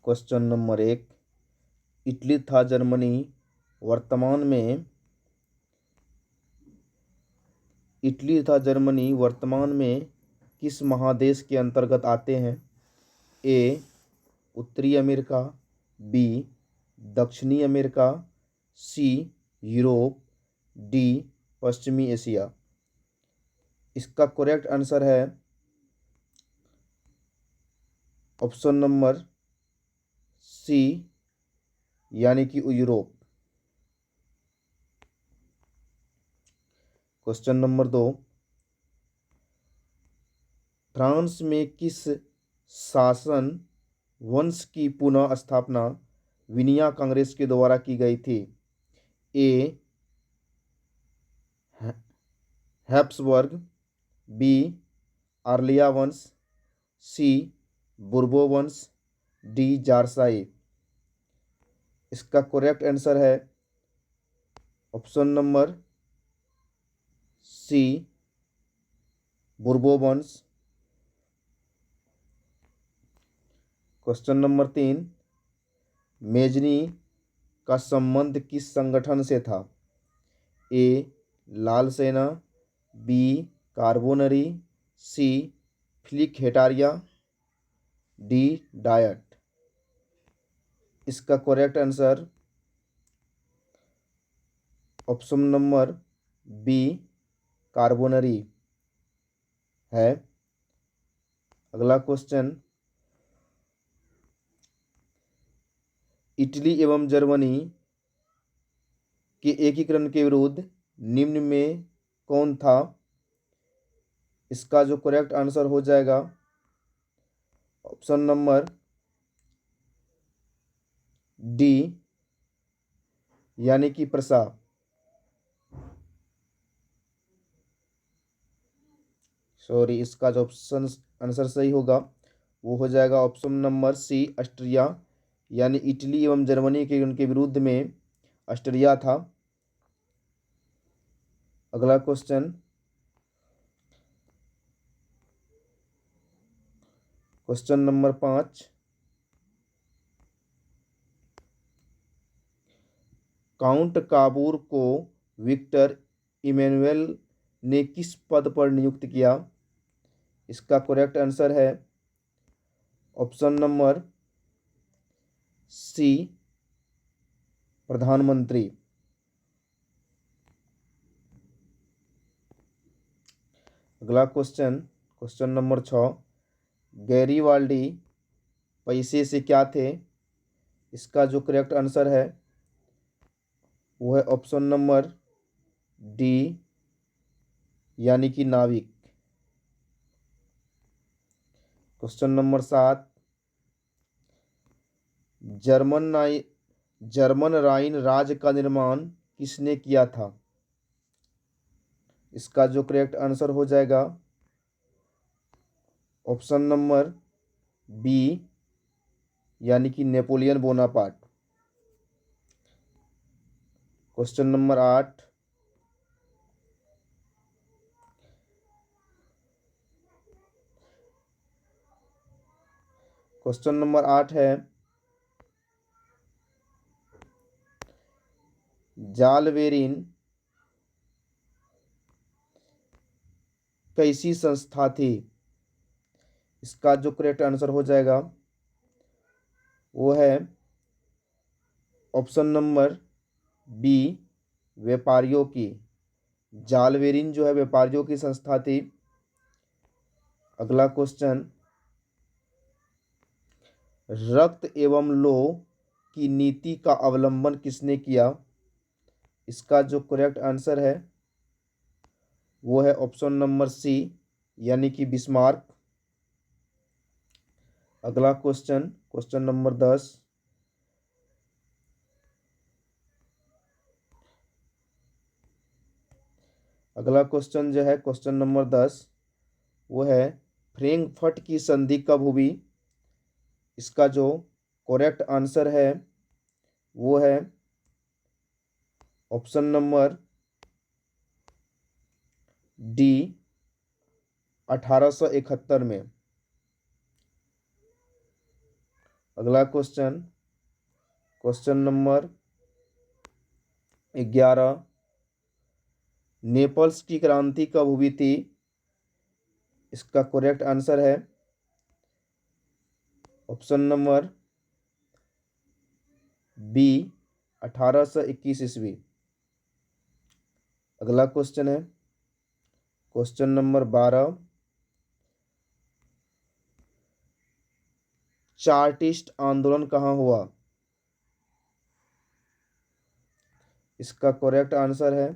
Question number 1, Italy था Germany वर्तमान में किस महादेश के अंतर्गत आते हैं? ए उत्तरी अमेरिका, बी दक्षिणी अमेरिका, सी यूरोप, डी पश्चिमी एशिया। इसका करेक्ट आंसर है ऑप्शन नंबर सी यानी कि यूरोप। क्वेश्चन नंबर 2, फ्रांस में किस शासन वंश की पुनः स्थापना विनिया कांग्रेस के द्वारा की गई थी? ए हैप्सबर्ग, बी आर्लिया वंश, सी बुर्बो वंश, डी जारसाई। इसका करेक्ट आंसर है ऑप्शन नंबर सी बुर्बो वंश। क्वेश्चन नंबर 3, मेजनी का संबंध किस संगठन से था? ए लाल सेना, B Carbonari, C Philiki Hetaireia, D Diet. इसका correct answer option number B Carbonari है। अगला क्वेश्चन, इटली एवं जर्मनी के एकीकरण के विरुद्ध निम्न में कौन था? इसका जो करेक्ट आंसर हो जाएगा ऑप्शन नंबर डी यानी कि प्रसा। सॉरी, इसका जो ऑप्शन आंसर सही होगा वो हो जाएगा ऑप्शन नंबर सी ऑस्ट्रिया, यानी इटली एवं जर्मनी के उनके विरुद्ध में ऑस्ट्रिया था। अगला क्वेश्चन, क्वेश्चन नंबर 5, काउंट काबूर को विक्टर इमैनुअल ने किस पद पर नियुक्त किया? इसका करेक्ट आंसर है ऑप्शन नंबर सी प्रधानमंत्री। अगला क्वेश्चन, क्वेश्चन नंबर 6, गैरीवाल्डी पैसे से क्या थे? इसका जो करेक्ट आंसर है वो है ऑप्शन नंबर डी यानी कि नाविक। क्वेश्चन नंबर 7, जर्मन राइन राज्य का निर्माण किसने किया था? इसका जो करेक्ट आंसर हो जाएगा ऑप्शन नंबर बी यानी कि Napoleon Bonaparte. Question number 8, question number 8 है, जालवेरिन कैसी संस्था थी? इसका जो करेक्ट आंसर हो जाएगा वो है ऑप्शन नंबर बी व्यापारियों की। जालवेरिन जो है व्यापारियों की संस्था थी। अगला क्वेश्चन, रक्त एवं लौह की नीति का अवलंबन किसने किया? इसका जो करेक्ट आंसर है वो है ऑप्शन नंबर सी यानी कि बिस्मार्क। अगला क्वेश्चन, क्वेश्चन नंबर 10, अगला क्वेश्चन जो है क्वेश्चन नंबर 10 वो है, फ्रैंकफर्ट की संधि कब हुई? इसका जो करेक्ट आंसर है वो है ऑप्शन नंबर डी 1871 में। अगला क्वेश्चन, क्वेश्चन नंबर 11, नेपल्स की क्रांति कब हुई थी? इसका करेक्ट आंसर है ऑप्शन नंबर बी, 1821 ईस्वी। अगला क्वेश्चन है क्वेश्चन नंबर 12, चार्टिस्ट आंदोलन कहाँ हुआ? इसका करेक्ट आंसर है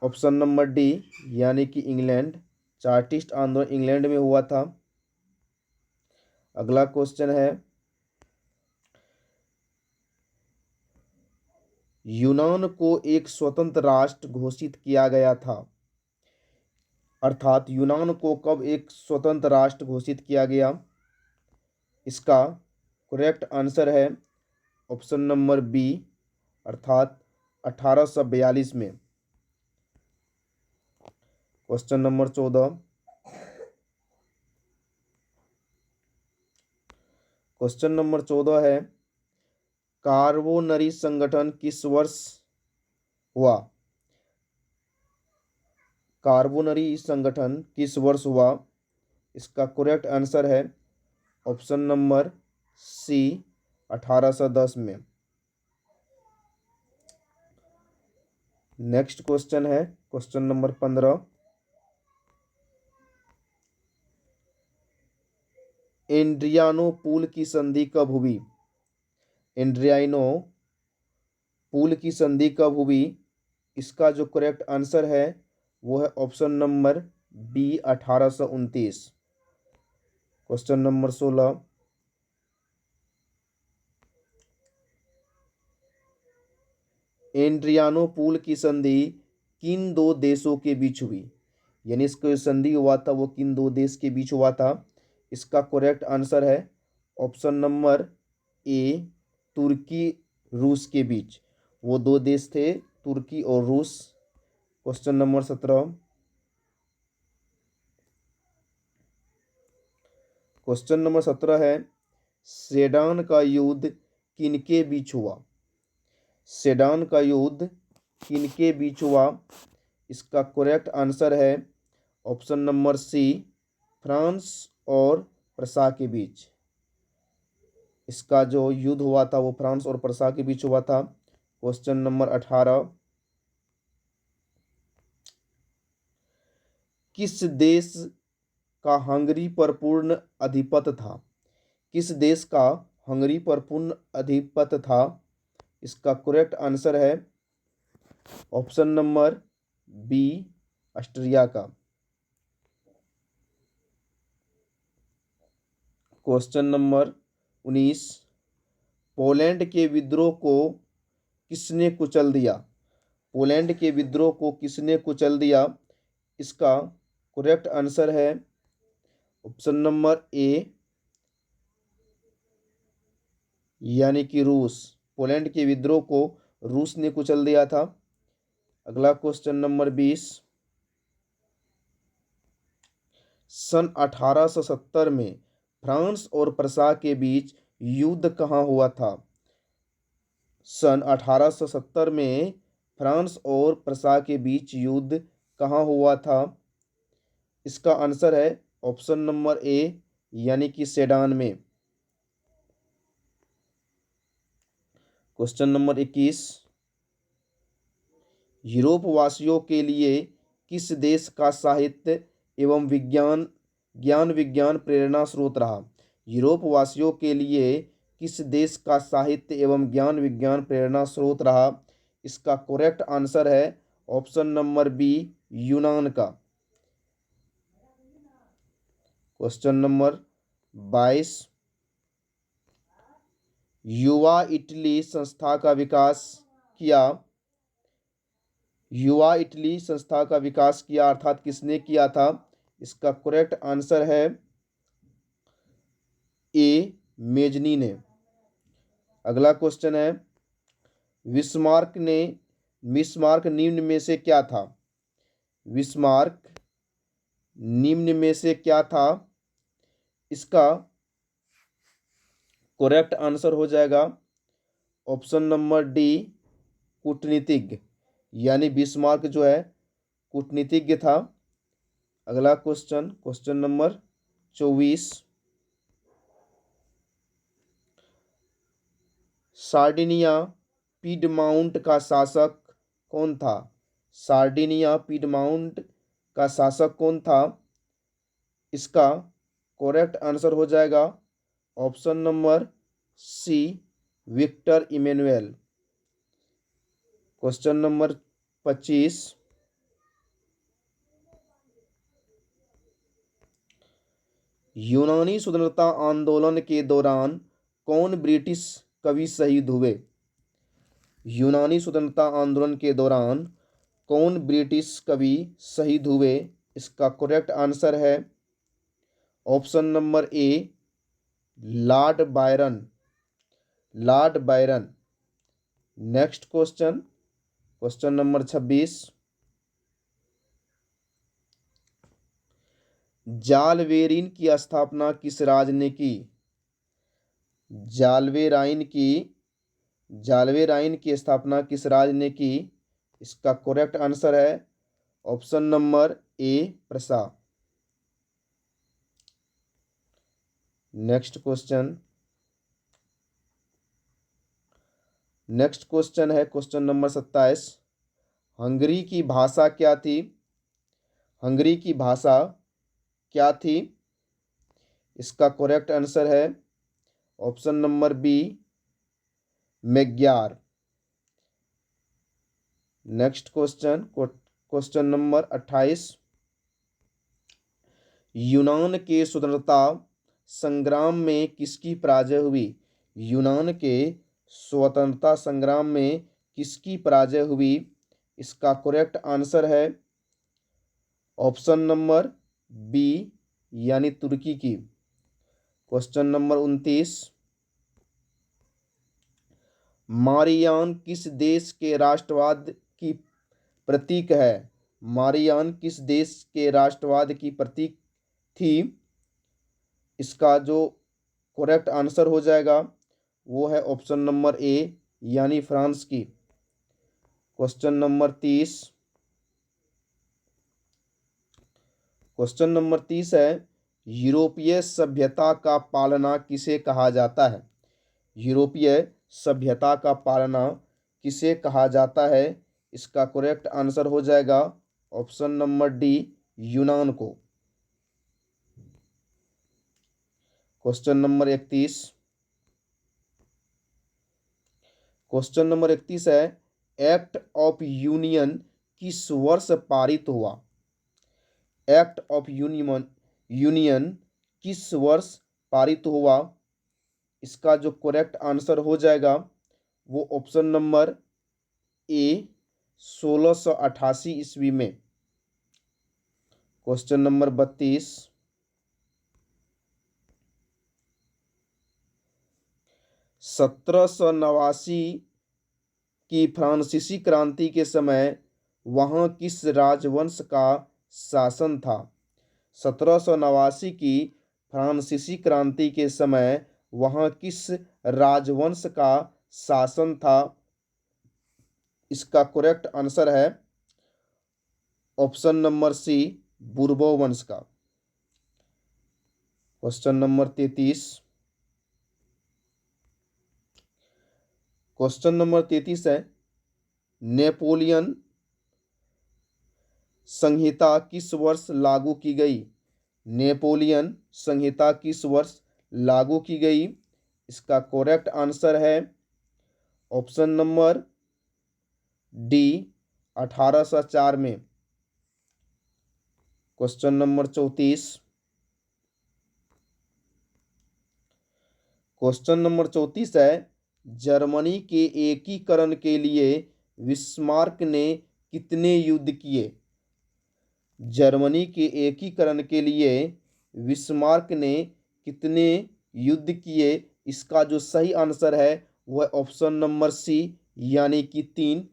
ऑप्शन नंबर डी, यानी कि इंग्लैंड। चार्टिस्ट आंदोलन इंग्लैंड में हुआ था। अगला क्वेश्चन है, यूनान को एक स्वतंत्र राष्ट्र घोषित किया गया था, अर्थात यूनान को कब एक स्वतंत्र राष्ट्र घोषित किया गया? इसका करेक्ट आंसर है ऑप्शन नंबर बी, अर्थात 1842 में। क्वेश्चन नंबर 14, क्वेश्चन नंबर 14 है, कार्बोनरी संगठन किस वर्ष हुआ? कार्बोनरी संगठन किस वर्ष हुआ? इसका करेक्ट आंसर है ऑप्शन नंबर सी, 1810 में। नेक्स्ट क्वेश्चन है क्वेश्चन नंबर 15, एड्रियानो पूल की संधि कब हुई? एड्रियानो पूल की संधि कब हुई? इसका जो करेक्ट आंसर है वो है option number B, 1829। Question number 16, Adrianople की संधि किन दो देशों के बीच हुई? यानी इसको संधि हुआ था वो किन दो देश के बीच हुआ था? इसका करेक्ट आंसर है ऑप्शन नंबर ए, तुर्की रूस के बीच। वो दो देश थे तुर्की और रूस। क्वेश्चन नंबर 17, क्वेश्चन नंबर 17 है, सेडान का युद्ध किनके बीच हुआ? सेडान का युद्ध किनके बीच हुआ? इसका करेक्ट आंसर है ऑप्शन नंबर सी, फ्रांस और प्रसा के बीच। इसका जो युद्ध हुआ था वो फ्रांस और प्रसा के बीच हुआ था। क्वेश्चन नंबर 18, किस देश का हंगरी पर पूर्ण अधिपत्य था? किस देश का हंगरी पर पूर्ण अधिपत्य था? इसका करेक्ट आंसर है ऑप्शन नंबर बी, ऑस्ट्रिया का। क्वेश्चन नंबर 19, पोलैंड के विद्रोह को किसने कुचल दिया? पोलैंड के विद्रोह को किसने कुचल दिया? इसका करेक्ट आंसर है ऑप्शन नंबर ए, यानी कि रूस। पोलैंड के विद्रोह को रूस ने कुचल दिया था। अगला क्वेश्चन नंबर 20, सन 1870 में फ्रांस और प्रसा के बीच युद्ध कहाँ हुआ था? सन 1870 में फ्रांस और प्रसा के बीच युद्ध कहाँ हुआ था? इसका आंसर है ऑप्शन नंबर ए, यानी कि सेडान में। क्वेश्चन नंबर 21, यूरोप वासियों के लिए किस देश का साहित्य एवं ज्ञान विज्ञान प्रेरणा स्रोत रहा? यूरोप वासियों के लिए किस देश का साहित्य एवं ज्ञान विज्ञान प्रेरणा स्रोत रहा? इसका करेक्ट आंसर है ऑप्शन नंबर बी, यूनान का। क्वेश्चन नंबर 22, युवा इटली संस्था का विकास किया? युवा इटली संस्था का विकास किया अर्थात किसने किया था? इसका करेक्ट आंसर है ए, मेजनी ने। अगला क्वेश्चन है, बिस्मार्क निम्न में से क्या था? बिस्मार्क निम्न में से क्या था? इसका करेक्ट आंसर हो जाएगा ऑप्शन नंबर डी, कूटनीतिज्ञ, यानी बिस्मार्क जो है कूटनीतिज्ञ था। अगला क्वेश्चन, क्वेश्चन नंबर 24। सार्डिनिया पीडमाउंट का शासक कौन था? सार्डिनिया पीडमाउंट का शासक कौन था? इसका करेक्ट आंसर हो जाएगा option number C, Victor Emmanuel. Question number 25। यूनानी स्वतंत्रता आंदोलन के दौरान कौन ब्रिटिश कवि शहीद हुए? यूनानी स्वतंत्रता आंदोलन के दौरान कौन ब्रिटिश कवि शहीद हुए? इसका करेक्ट आंसर है ऑप्शन नंबर ए, Lord Byron. Lord Byron. Next question, question number 26। जालवेरिन की स्थापना किस राज्य ने की? जालवेराइन की स्थापना किस राज्य ने की? इसका करेक्ट आंसर है ऑप्शन नंबर ए, प्रसा। नेक्स्ट क्वेश्चन, है क्वेश्चन नंबर 27। हंगरी की भाषा क्या थी? हंगरी की भाषा क्या थी? इसका करेक्ट आंसर है option number B, Magyar. Next question, question number 28। यूनान के स्वतंत्रता संग्राम में किसकी पराजय हुई? यूनान के स्वतंत्रता संग्राम में किसकी पराजय हुई? इसका करेक्ट आंसर है ऑप्शन नंबर बी, यानी तुर्की की। Question number 29। मारियान किस देश के राष्ट्रवाद की प्रतीक है? मारियान किस देश के राष्ट्रवाद की प्रतीक थी? इसका जो करेक्ट आंसर हो जाएगा वो है ऑप्शन नंबर ए, यानी फ्रांस की। Question number 30। क्वेश्चन नंबर 30 है, यूरोपीय सभ्यता का पालना किसे कहा जाता है? यूरोपीय सभ्यता का पालना किसे कहा जाता है? इसका करेक्ट आंसर हो जाएगा ऑप्शन नंबर डी, यूनान को। Question number 31। क्वेश्चन नंबर 31 है, एक्ट ऑफ यूनियन किस वर्ष पारित हुआ? एक्ट ऑफ यूनियन किस वर्ष पारित हुआ? इसका जो करेक्ट आंसर हो जाएगा वो ऑप्शन नंबर ए, 1688 ईस्वी में। Question number 32। 1789 की फ्रांसीसी क्रांति के समय वहाँ किस राजवंश का शासन था? 1789 की फ्रांसीसी क्रांति के समय वहाँ किस राजवंश का शासन था? इसका करेक्ट आंसर है ऑप्शन नंबर सी, बुर्बो वंश का। Question number 33। क्वेश्चन नंबर 33 है, नेपोलियन संहिता किस वर्ष लागू की गई? नेपोलियन संहिता किस वर्ष लागू की गई? इसका करेक्ट आंसर है ऑप्शन नंबर डी, 1804 में। Question number 34। क्वेश्चन नंबर 34 है, जर्मनी के एकीकरण के लिए बिस्मार्क ने कितने युद्ध किए? जर्मनी के एकीकरण के लिए बिस्मार्क ने कितने युद्ध किए? इसका जो सही आंसर है वह ऑप्शन नंबर सी, यानी कि 3।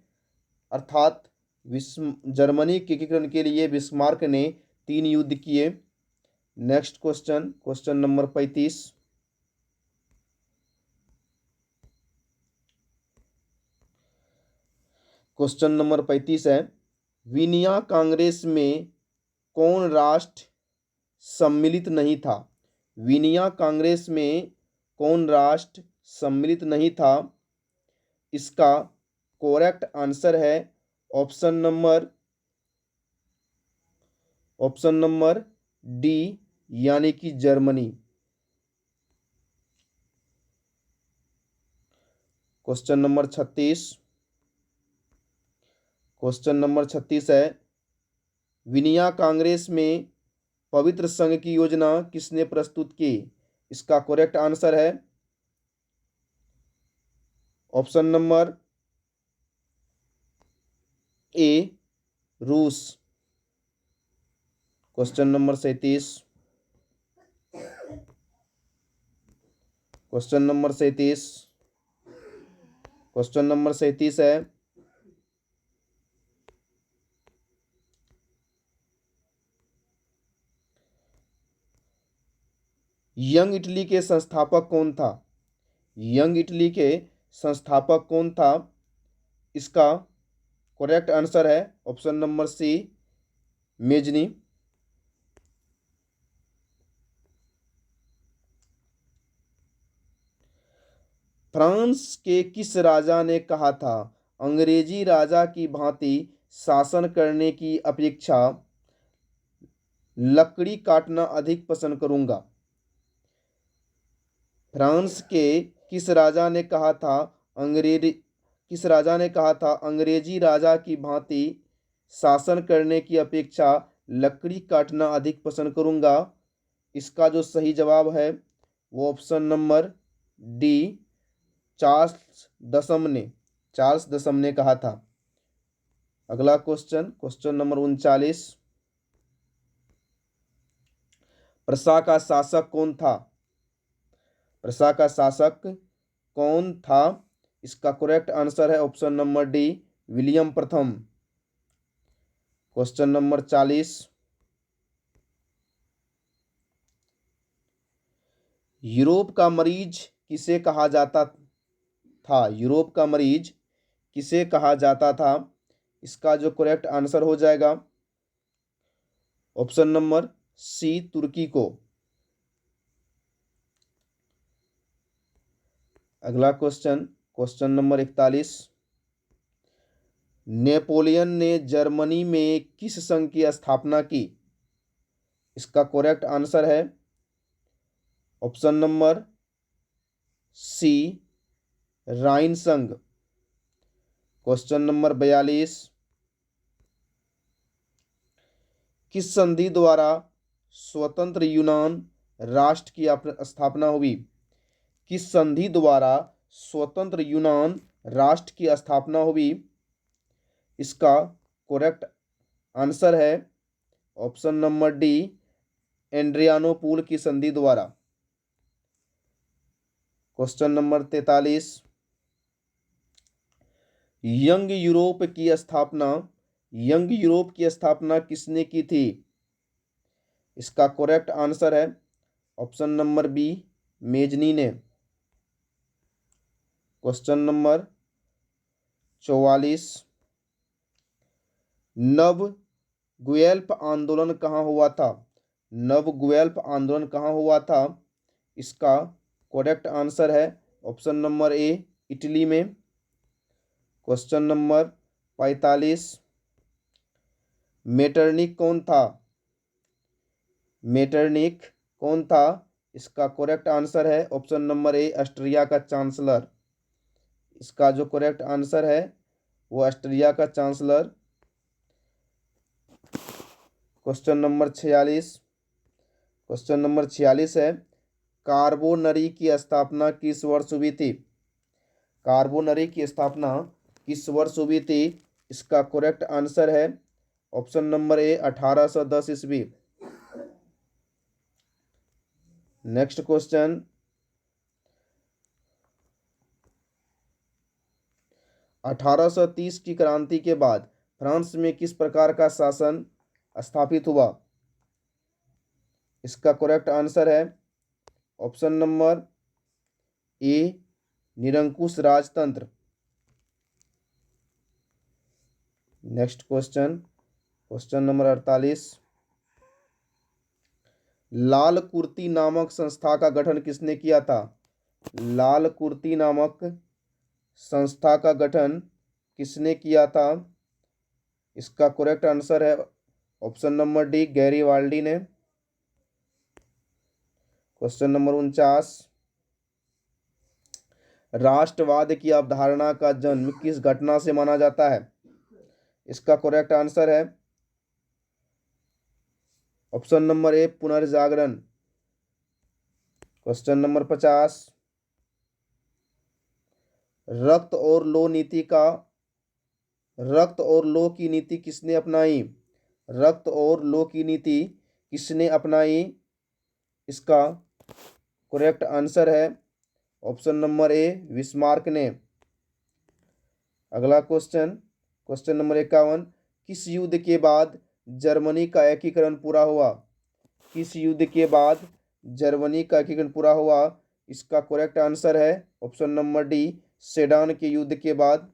अर्थात जर्मनी के एकीकरण के लिए बिस्मार्क ने 3 युद्ध किए। Next question, question number 35। Question number 35 है, वीनिया कांग्रेस में कौन राष्ट्र सम्मिलित नहीं था? वीनिया कांग्रेस में कौन राष्ट्र सम्मिलित नहीं था? इसका करेक्ट आंसर है ऑप्शन नंबर डी, यानी कि Germany. Question number 36। Question number 36 है, वीनिया कांग्रेस में पवित्र संघ की योजना किसने प्रस्तुत की? इसका करेक्ट आंसर है ऑप्शन नंबर ए, रूस। Question number 37। Question number 37। Question number 37 है, यंग इटली के संस्थापक कौन था? यंग इटली के संस्थापक कौन था? इसका करेक्ट आंसर है option number C, Mazzini. France के किस राजा ने कहा था, अंग्रेजी राजा की भांति शासन करने की अपेक्षा लकड़ी काटना अधिक पसंद करूंगा? फ्रांस के किस राजा ने कहा था, अंग्रेजी राजा की भांति शासन करने की अपेक्षा लकड़ी काटना अधिक पसंद करूंगा? इसका जो सही जवाब है वो ऑप्शन नंबर डी, चार्ल्स दशम ने कहा था। अगला क्वेश्चन, क्वेश्चन नंबर 39। प्रसा का शासक कौन था? प्रसा का शासक कौन था? इसका करेक्ट आंसर है ऑप्शन नंबर डी, विलियम प्रथम। Question number 40। यूरोप का मरीज किसे कहा जाता था? यूरोप का मरीज किसे कहा जाता था? इसका जो करेक्ट आंसर हो जाएगा ऑप्शन नंबर सी, तुर्की को। अगला क्वेश्चन, क्वेश्चन नंबर 41। नेपोलियन ने जर्मनी में किस संघ की स्थापना की? इसका करेक्ट आंसर है ऑप्शन नंबर सी, राइन संघ। Question number 42। किस संधि द्वारा स्वतंत्र यूनान राष्ट्र की स्थापना हुई? किस संधि द्वारा स्वतंत्र यूनान राष्ट्र की स्थापना हुई? इसका करेक्ट आंसर है ऑप्शन नंबर डी, एड्रियानोपुल की संधि द्वारा। Question number 43। यंग यूरोप की स्थापना किसने की थी? इसका करेक्ट आंसर है ऑप्शन नंबर बी, मेजनी ने। Question number 44। नव गुएल्फ आंदोलन कहाँ हुआ था? नव गुएल्फ आंदोलन कहाँ हुआ था? इसका करेक्ट आंसर है ऑप्शन नंबर ए, इटली में। Question number 45। मेटरनिक कौन था? मेटरनिक कौन था? इसका करेक्ट आंसर है ऑप्शन नंबर ए, ऑस्ट्रिया का चांसलर। इसका जो करेक्ट आंसर है वो ऑस्ट्रिया का chancellor. Question number 46। Question number 46 है, कार्बोनरी की स्थापना किस वर्ष हुई थी? कार्बोनरी की स्थापना किस वर्ष हुई थी? इसका करेक्ट आंसर है ऑप्शन नंबर ए, 1810 ईस्वी। नेक्स्ट क्वेश्चन, 1830 की क्रांति के बाद फ्रांस में किस प्रकार का शासन स्थापित हुआ? इसका करेक्ट आंसर है ऑप्शन नंबर ए, निरंकुश राजतंत्र। Next question, question number 48। लाल कुर्ती नामक संस्था का गठन किसने किया था? लाल कुर्ती नामक संस्था का गठन किसने किया था? इसका करेक्ट आंसर है ऑप्शन नंबर डी, गैरीवाल्डी ने। Question number 49। राष्ट्रवाद की अवधारणा का जन्म किस घटना से माना जाता है? इसका करेक्ट आंसर है ऑप्शन नंबर ए, पुनर्जागरण। Question number 50। रक्त और लौह की नीति किसने अपनाई? रक्त और लौह की नीति किसने अपनाई? इसका करेक्ट आंसर है ऑप्शन नंबर ए, बिस्मार्क ने। अगला क्वेश्चन, क्वेश्चन नंबर 51। किस युद्ध के बाद जर्मनी का एकीकरण पूरा हुआ? किस युद्ध के बाद जर्मनी का एकीकरण पूरा हुआ? इसका करेक्ट आंसर है ऑप्शन नंबर डी, सेडान के युद्ध के बाद।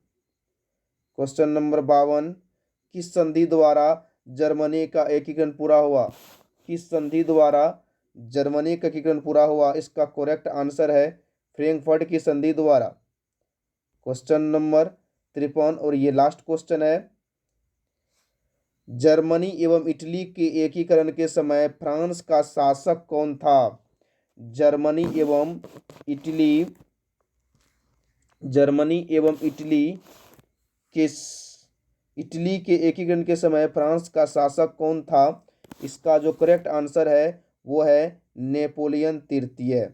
Question number 52। किस संधि द्वारा जर्मनी का एकीकरण पूरा हुआ? किस संधि द्वारा जर्मनी का एकीकरण पूरा हुआ? इसका करेक्ट आंसर है फ्रैंकफर्ट की संधि द्वारा। क्वेश्चन नंबर 53 और ये लास्ट क्वेश्चन है। जर्मनी एवं इटली के एकीकरण के समय फ्रांस का शासक कौन था? जर्मनी एवं इटली के एकीकरण के समय फ्रांस का शासक कौन था? इसका जो करेक्ट आंसर है वो है नेपोलियन तृतीय।